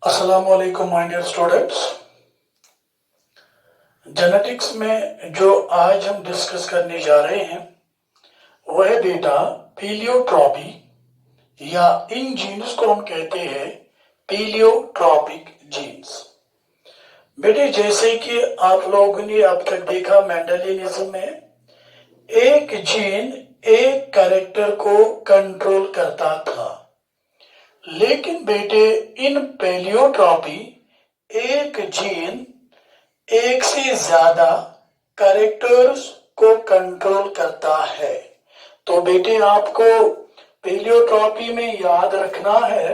अस्सलाम वालेकुम my dear students. Genetics में जो आज हम डिस्कस करने जा रहे हैं वह है बेटा पीलियोट्रॉपी, या इन जीन्स को हम कहते हैं पीलियोट्रॉपिक जीन्स। बेटे जैसे कि आप लोगों ने अब तक देखा मेंडेलियनिज्म में एक जीन एक कैरेक्टर को कंट्रोल करता था, लेकिन बेटे इन पेलियोट्रॉपी एक जीन एक से ज्यादा कैरेक्टर्स को कंट्रोल करता है। तो बेटे आपको पेलियोट्रॉपी में याद रखना है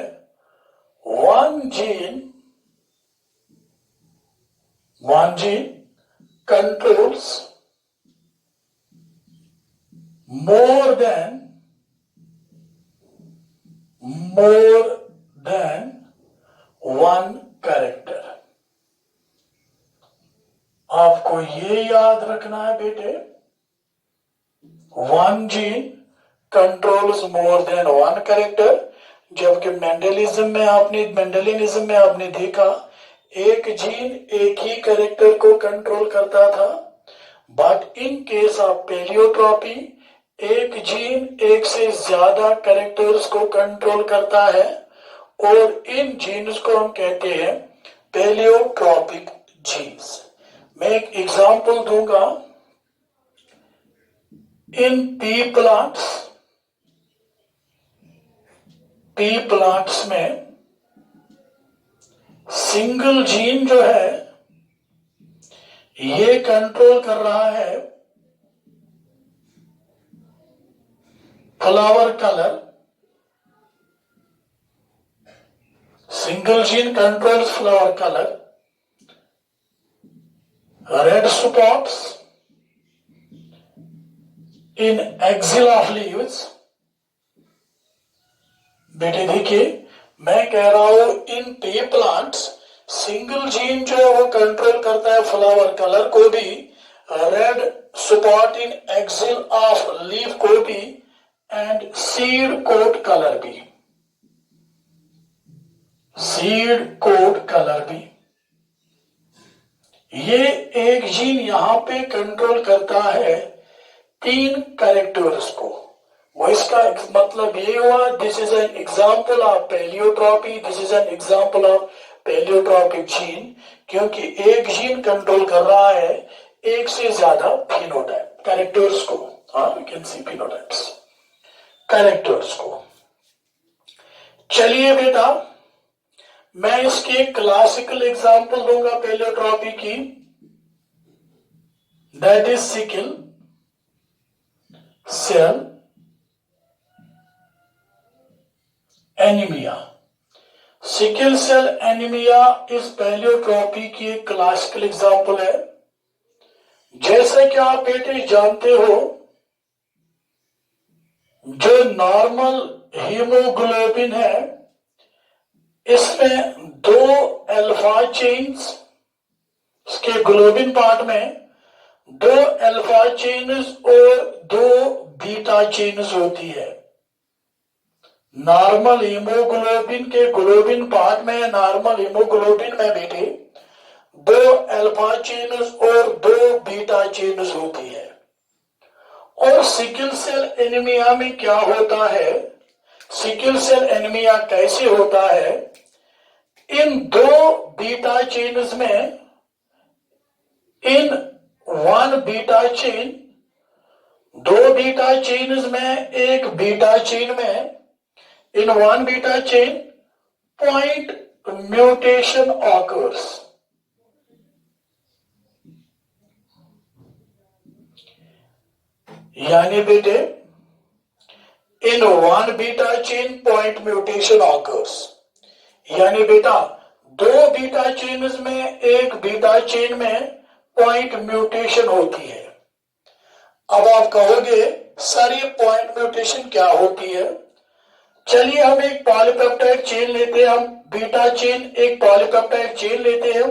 one gene controls more than one character। आपको ये याद रखना है बेटे, one gene controls more than one character. जबकि मेंडेलियनिज्म में आपने देखा एक जीन एक ही कैरेक्टर को कंट्रोल करता था, बट इन केस ऑफ पेलियोट्रॉपी एक जीन एक से ज्यादा कैरेक्टर्स को कंट्रोल करता है और इन जीन्स को हम कहते हैं पेलियोट्रॉपिक जीन्स। मैं एक एग्जांपल दूंगा। इन पी प्लांट्स में सिंगल जीन जो है ये कंट्रोल कर रहा है flower colour. Single gene controls flower colour, red spots in axil of leaves. बेटे देखिए मैं कह रहा हूं in P plants single gene जो है वो कंट्रोल करता है फ्लावर कलर को भी, red spot in axil of leaf को भी, एंड सीड कोट कलर भी। सीड कोट कलर भी ये एक जीन यहां पे कंट्रोल करता है तीन कैरेक्टर्स को। वो इसका मतलब ये हुआ this is an example of pleiotropy, this is an example of pleiotropic gene, क्योंकि एक जीन कंट्रोल कर रहा है एक से ज्यादा फिनोटाइप कैरेक्टर्स को। हाँ, we can see phenotypes characters को। चलिए बेटा मैं इसकी क्लासिकल एग्जांपल दूंगा पेलियोट्रॉपी की, that is sickle cell anaemia. Sickle cell anaemia इस पेलियोट्रॉपी की एक क्लासिकल एग्जांपल है। जैसे कि आप बेटे जानते हो जो नॉर्मल हीमोग्लोबिन है इसमें दो अल्फा चेन्स, इसके ग्लोबिन पार्ट में दो अल्फा चेन्स और दो बीटा चेन्स होती है। नॉर्मल हीमोग्लोबिन के ग्लोबिन पार्ट में, नॉर्मल हीमोग्लोबिन में बेटे दो अल्फा चेन्स और दो बीटा चेन्स होती है। और सिकल सेल एनीमिया में क्या होता है, सिकल सेल एनीमिया कैसे होता है, इन दो बीटा चेन्स में, इन वन बीटा चेन, दो बीटा चेन्स में एक बीटा चेन में, in one beta chain point mutation occurs. यानी बेटे in one beta chain point mutation occurs, यानी बेटा दो बीटा चेन्स में एक बीटा चेन में पॉइंट म्यूटेशन होती है। अब आप कहोगे सर ये पॉइंट म्यूटेशन क्या होती है? चलिए हम एक पॉलीपेप्टाइड चेन लेते हैं, हम बीटा चेन एक पॉलीपेप्टाइड चेन लेते हैं।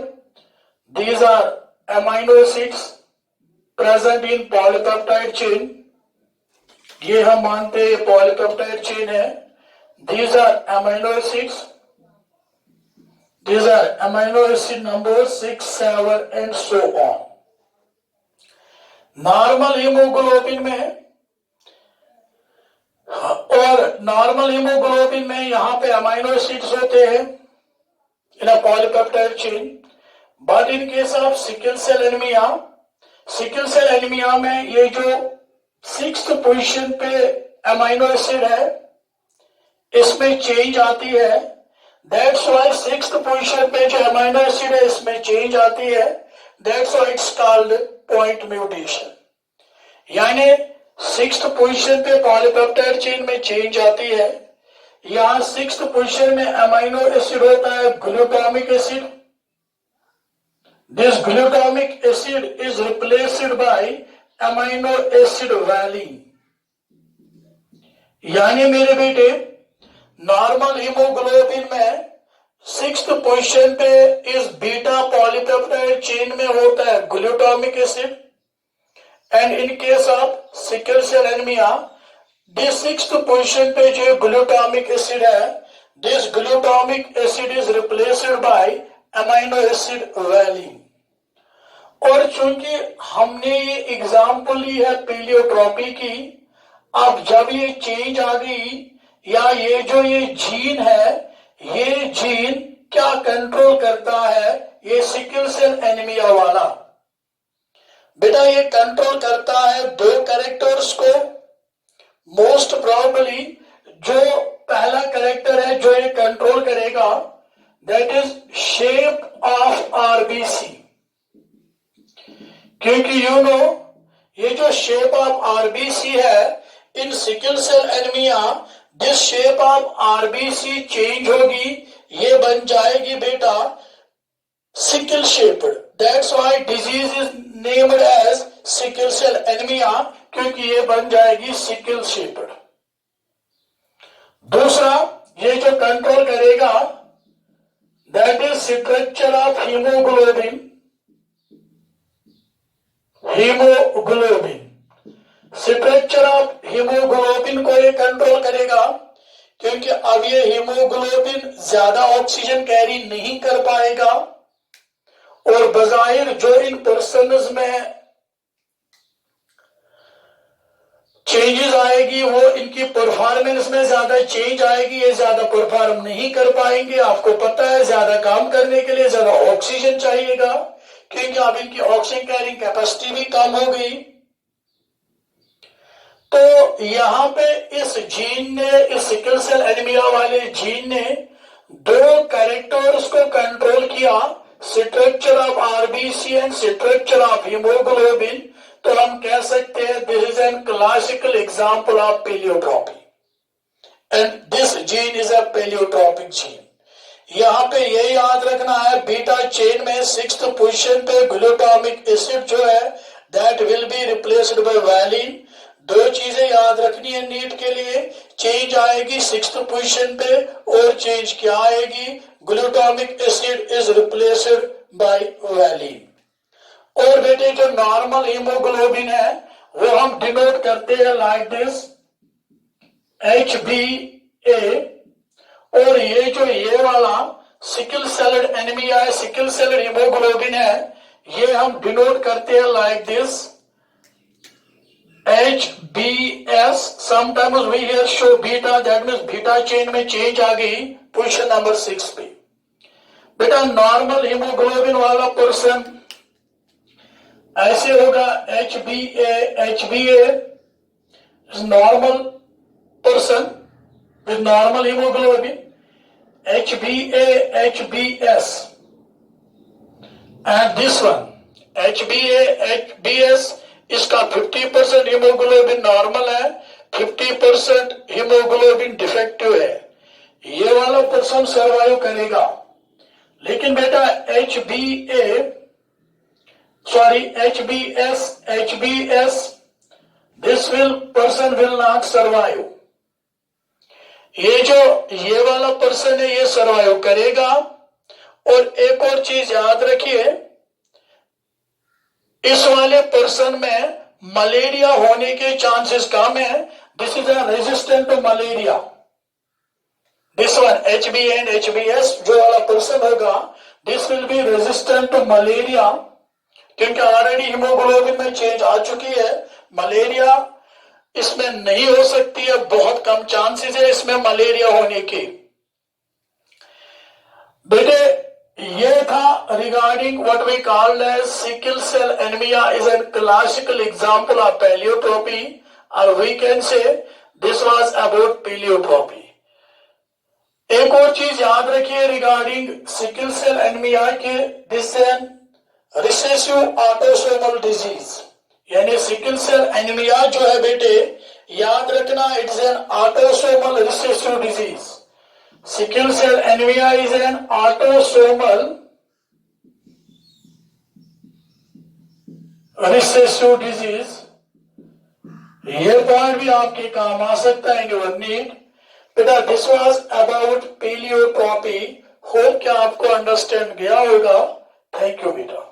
These are amino acids present in polypeptide chain. ये हम मानते हैं पॉलीपेप्टाइड चेन है। These are amino acids, These are amino acid numbers 6, 7 and so on. Normal haemoglobin में और नॉर्मल हीमोग्लोबिन में यहां पे अमीनो एसिड्स होते हैं in a polypeptide chain, but in case of sickle cell anaemia में ये जो 6th पोजीशन पे अमीनो एसिड है इसमें चेंज आती है। दैट्स व्हाई 6th पोजीशन पे जो अमीनो एसिड है इसमें चेंज आती है। That's why it's called point mutation. यानी 6th पोजीशन पे पॉलीपेप्टाइड चेन में चेंज आती है। यहां 6th पोजीशन में अमीनो एसिड होता है glutamic acid. This glutamic acid is replaced by amino acid valine. यानी मेरे बेटे नॉर्मल हीमोग्लोबिन में 6th पोजीशन पे इस बीटा पॉलीपेप्टाइड चेन में होता है glutamic acid, and in case of sickle cell anaemia this 6th position पे जो ग्लूटामिक एसिड है, this glutamic acid is replaced by amino acid valine. और चूंकि हमने ये एग्जाम्पल ली है पीलियोट्रॉपी की, अब जब ये चेंज आ गई या ये जो ये जीन है, ये जीन क्या कंट्रोल करता है, ये सिकल सेल एनीमिया वाला बेटा ये कंट्रोल करता है 2 कैरेक्टर्स को। मोस्ट प्रोबेबली जो पहला कैरेक्टर है जो ये कंट्रोल करेगा that is shape of RBC, क्योंकि यू नो ये जो शेप ऑफ आरबीसी है in sickle cell anaemia, this shape of RBC change होगी, ये बन जाएगी बेटा sickle shaped. That's why disease is named as sickle cell anaemia, क्योंकि ये बन जाएगी सिकल शेप्ड। दूसरा ये जो कंट्रोल करेगा that is structure of haemoglobin. Structure of haemoglobin को ये कंट्रोल करेगा, क्योंकि अब ये हीमोग्लोबिन ज्यादा ऑक्सीजन कैरी नहीं कर पाएगा और बजाहिर जो इन पर्सन्स में चेंजेस आएगी वो इनकी परफॉर्मेंस में ज्यादा चेंज आएगी, ये ज्यादा परफॉर्म नहीं कर पाएंगे। आपको पता है ज्यादा काम करने के लिए ज्यादा ऑक्सीजन चाहिएगा, क्योंकि अब इनकी ऑक्सीजन कैरिंग कैपेसिटी भी कम हो गई। तो यहां पे इस जीन ने, इस सिकल सेल एनीमिया वाले जीन ने 2 कैरेक्टर्स को कंट्रोल किया, structure of RBC and structure of haemoglobin. तो हम कह सकते हैं this is an classical example of pleiotropy and this gene is a pleiotropic gene. यहां पे ये याद रखना है बीटा चेन में 6th पोजीशन पे ग्लूटामिक एसिड जो है that will be replaced by valine. 2 चीजें याद रखनी है नीट के लिए, चेंज आएगी 6th पोजीशन पे और चेंज क्या आएगी, glutamic acid is replaced bye valine. और बेटे जो नॉर्मल हीमोग्लोबिन है वो हम डिनोट करते हैं लाइक दिस HbA, और ये जो ये वाला सिकल सेल एनीमिया है, सिकल सेल हीमोग्लोबिन है, ये हम डिनोट करते हैं like this HbS। Sometimes we here show beta, that means beta chain में चेंज आ गई पोजीशन नंबर 6 पे। बेटा नॉर्मल हीमोग्लोबिन वाला पर्सन ऐसे होगा HbA is normal person with normal hemoglobin, HbS, and this one HbS इसका 50% हीमोग्लोबिन नॉर्मल है, 50% हीमोग्लोबिन डिफेक्टिव है। ये वाला पर्सन सर्वाइव करेगा। लेकिन बेटा HbS, this person will not survive। ये वाला पर्सन है ये सर्वाइव करेगा। और एक और चीज याद रखिए, इस वाले पर्सन में मलेरिया होने के चांसेस कम है। This is a resistant to malaria, this one HB and HBS जो वाला पर्सन होगा, this will be resistant to malaria, क्योंकि ऑलरेडी हीमोग्लोबिन में चेंज आ चुकी है। मलेरिया इसमें नहीं हो सकती है, बहुत कम चांसेस है इसमें मलेरिया होने की। बेटे ये था regarding what we called as sickle cell anaemia is an classical example of pleiotropy, और we can say this was about pleiotropy. एक और चीज याद रखिए रिगार्डिंग सिकल सेल एनीमिया के, this an recessive autosomal disease, यानी सिकल सेल एनीमिया जो है बेटे याद रखना, it's an autosomal recessive disease. Sickle cell anaemia is an autosomal recessive disease. ये पॉइंट भी आपके काम आ सकता है इन नीट। बेटा दिस वाज अबाउट पैलियोट्रोपी, होप क्या आपको अंडरस्टैंड गया होगा। थैंक यू बेटा।